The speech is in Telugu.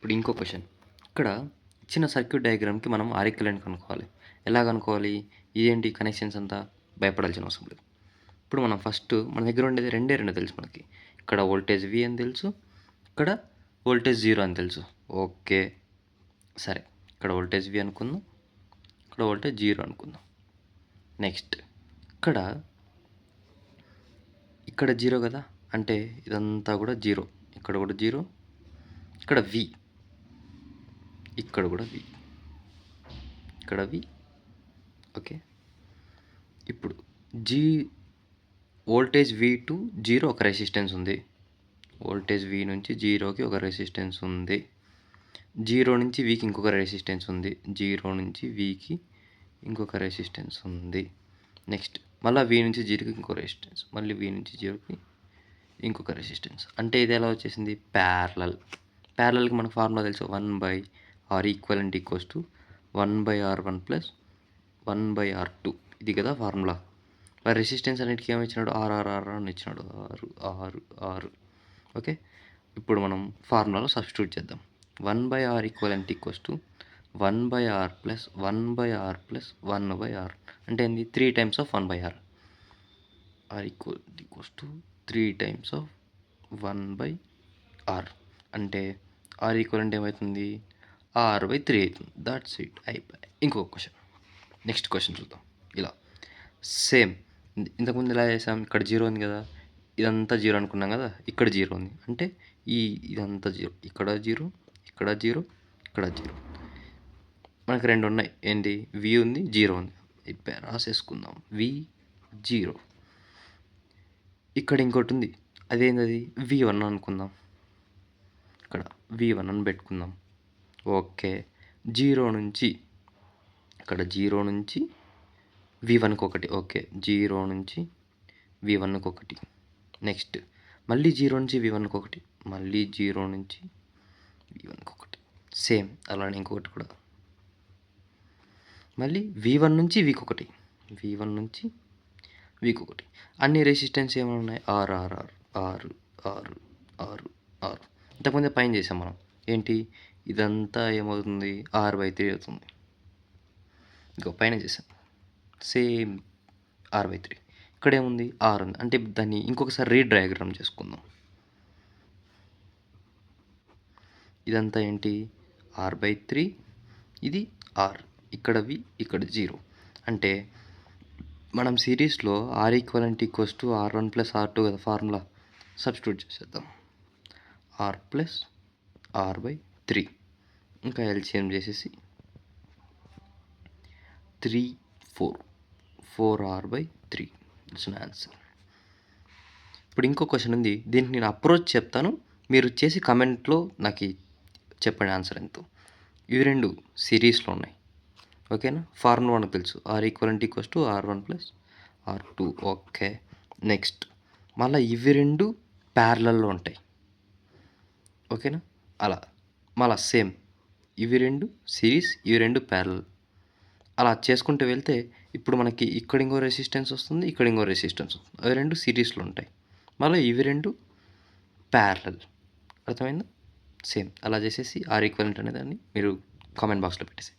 ఇప్పుడు ఇంకో క్వశ్చన్. ఇక్కడ ఇచ్చిన సర్క్యూట్ డయాగ్రామ్‌కి మనం ఆర్‌ఈక్వివలెంట్ కనుక్కోవాలి. ఎలా కనుక్కోవాలి? ఇదేంటి కనెక్షన్స్ అంతా భయపడాల్సిన అవసరం లేదు. ఇప్పుడు మనం ఫస్ట్ మన దగ్గర ఉండేది రెండే తెలుసు మనకి. ఇక్కడ వోల్టేజ్ V అని తెలుసు. ఇక్కడ వోల్టేజ్ 0 అని తెలుసు. ఓకే. సరే. ఇక్కడ వోల్టేజ్ V అనుకుందాం. ఇక్కడ వోల్టేజ్ 0 అనుకుందాం. నెక్స్ట్ ఇక్కడ 0 కదా, అంటే ఇదంతా కూడా 0. ఇక్కడ కూడా 0. ఇక్కడ V. ఇక్కడ కూడా V. ఇక్కడ V. ఓకే. ఇప్పుడు వోల్టేజ్ V టు 0 ఒక రెసిస్టెన్స్ ఉంది. వోల్టేజ్ V నుంచి 0కి ఒక రెసిస్టెన్స్ ఉంది. 0 నుంచి Vకి ఇంకొక రెసిస్టెన్స్ ఉంది. 0 నుంచి Vకి ఇంకొక రెసిస్టెన్స్ ఉంది. నెక్స్ట్ మళ్ళీ V నుంచి 0కి ఇంకో రెసిస్టెన్స్, మళ్ళీ V నుంచి 0కి ఇంకొక రెసిస్టెన్స్. అంటే ఇది ఎలా వచ్చేసింది? ప్యారలల్కి మనకు ఫార్ములా తెలుసు. 1/R equivalent equals to 1/R1 plus 1/R2. ఇది కదా ఫార్ములా. మరి రెసిస్టెన్స్ అన్నిటికీ ఏమి ఇచ్చినాడు? R అని ఇచ్చినాడు. R. ఓకే. ఇప్పుడు మనం ఫార్ములాలో సబ్స్టిట్యూట్ చేద్దాం. 1/R equivalent equals to 1/R plus 1/R plus 1/R. అంటే ఏంది? 3 times of 1/R. R equals to 3 times of 1/R. అంటే R ఈక్వలెంట్ ఏమవుతుంది? R/3 అవుతుంది. That's it. అయిపోయి. ఇంకొక క్వశ్చన్. నెక్స్ట్ క్వశ్చన్ చూద్దాం. ఇలా సేమ్ ఇంతకుముందు ఎలా చేసాం? ఇక్కడ 0 ఉంది కదా, ఇదంతా 0 అనుకున్నాం కదా, ఇక్కడ 0 ఉంది. అంటే ఇదంతా 0. ఇక్కడ 0, ఇక్కడ 0, ఇక్కడ 0. మనకు రెండు ఉన్నాయి. ఏంటి? V ఉంది, 0 ఉంది. రాసేసుకుందాం. V 0. ఇక్కడ ఇంకోటి ఉంది. అదేంటది? V1 అనుకుందాం. ఇక్కడ V1 అని పెట్టుకుందాం. ఓకే. 0 నుంచి ఇక్కడ 0 నుంచి V1కి ఒకటి. ఓకే. 0 నుంచి V1కి ఒకటి. నెక్స్ట్ మళ్ళీ 0 నుంచి V1కి ఒకటి. మళ్ళీ 0 నుంచి V1కి ఒకటి. సేమ్ అలానే ఇంకొకటి కూడా. మళ్ళీ V1 నుంచి Vకి ఒకటి. V1 నుంచి Vకి ఒకటి. అన్ని రెసిస్టెన్స్ ఏమైనా ఉన్నాయి? R. ఇంతకుముందే పైన చేసాం మనం. ఏంటి? ఇదంతా ఏమవుతుంది? R/3 అవుతుంది. ఇంకో పైన చేసాం. Same R/3. ఇక్కడ ఏముంది? R ఉంది. అంటే దాన్ని ఇంకొకసారి రీడయాగ్రామ్ చేసుకుందాం. ఇదంతా ఏంటి? R/3. ఇది R. ఇక్కడ V, ఇక్కడ 0. అంటే మనం సిరీస్లో R equivalent equals to R1 plus R2 కదా ఫార్ములా. సబ్స్టిట్యూట్ చేసేద్దాం. R plus R/3. ఇంకా ఎల్సిఎం చేసేసి 3, 4R/3. It's my answer. ఇప్పుడు ఇంకో క్వశ్చన్ ఉంది. దీనికి నేను అప్రోచ్ చెప్తాను, మీరు చేసి కమెంట్లో నాకు చెప్పండి ఆన్సర్ ఎంతో. ఇవి రెండు సిరీస్లో ఉన్నాయి. ఓకేనా? ఫార్ములా మనకు తెలుసు. R equivalent equals to R1 plus R2. Okay. Next మళ్ళీ ఇవి రెండు ప్యారలల్లో ఉంటాయి. ఓకేనా? అలా మళ్ళీ సేమ్ ఇవి రెండు సిరీస్, ఇవి రెండు ప్యారలల్. అలా చేసుకుంటూ వెళ్తే ఇప్పుడు మనకి ఇక్కడ ఇంకో రెసిస్టెన్స్ వస్తుంది, ఇక్కడ ఇంకో రెసిస్టెన్స్ వస్తుంది. అవి రెండు సిరీస్లో ఉంటాయి. మళ్ళీ ఇవి రెండు ప్యారలల్. అర్థమైందా? సేమ్ అలా చేసేసి R ఈక్వలెంట్ అనేదాన్ని మీరు కామెంట్ బాక్స్లో పెట్టేసి